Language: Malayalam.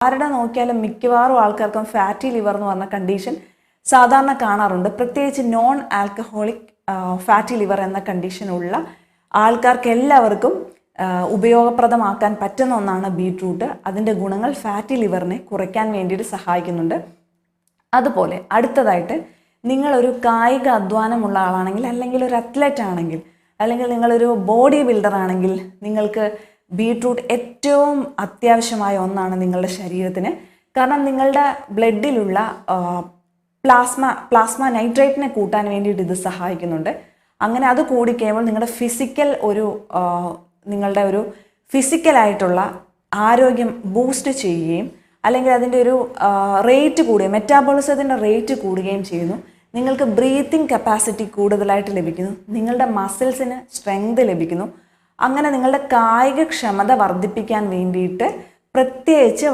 ആരുടെ നോക്കിയാലും മിക്കവാറും ആൾക്കാർക്കും ഫാറ്റി ലിവർ എന്ന് പറഞ്ഞ കണ്ടീഷൻ സാധാരണ കാണാറുണ്ട്. പ്രത്യേകിച്ച് നോൺ ആൽക്കഹോളിക് ഫാറ്റി ലിവർ എന്ന കണ്ടീഷനുള്ള ആൾക്കാർക്ക് എല്ലാവർക്കും ഉപയോഗപ്രദമാക്കാൻ പറ്റുന്ന ഒന്നാണ് ബീട്രൂട്ട്. അതിൻ്റെ ഗുണങ്ങൾ ഫാറ്റി ലിവറിനെ കുറയ്ക്കാൻ വേണ്ടിയിട്ട് സഹായിക്കുന്നുണ്ട്. അതുപോലെ അടുത്തതായിട്ട് നിങ്ങളൊരു കായിക അധ്വാനമുള്ള ആളാണെങ്കിൽ, അല്ലെങ്കിൽ ഒരു അത്ലറ്റ് ആണെങ്കിൽ, അല്ലെങ്കിൽ നിങ്ങളൊരു ബോഡി ബിൽഡർ ആണെങ്കിൽ നിങ്ങൾക്ക് ബീട്രൂട്ട് ഏറ്റവും അത്യാവശ്യമായ ഒന്നാണ് നിങ്ങളുടെ ശരീരത്തിന്. കാരണം നിങ്ങളുടെ ബ്ലഡിലുള്ള പ്ലാസ്മ നൈട്രേറ്റിനെ കൂട്ടാൻ വേണ്ടിയിട്ട് ഇത് സഹായിക്കുന്നുണ്ട്. അങ്ങനെ അത് കൂടിക്കഴിയുമ്പോൾ നിങ്ങളുടെ ഒരു ഫിസിക്കലായിട്ടുള്ള ആരോഗ്യം ബൂസ്റ്റ് ചെയ്യുകയും, അല്ലെങ്കിൽ അതിൻ്റെ ഒരു റേറ്റ് കൂടുകയും, മെറ്റാബോളിസത്തിൻ്റെ റേറ്റ് കൂടുകയും ചെയ്യുന്നു. നിങ്ങൾക്ക് ബ്രീത്തിങ് കപ്പാസിറ്റി കൂടുതലായിട്ട് ലഭിക്കുന്നു. നിങ്ങളുടെ മസിൽസിന് സ്ട്രെങ്ത് ലഭിക്കുന്നു. അങ്ങനെ നിങ്ങളുടെ കായികക്ഷമത വർദ്ധിപ്പിക്കാൻ വേണ്ടിയിട്ട് പ്രത്യേകിച്ച്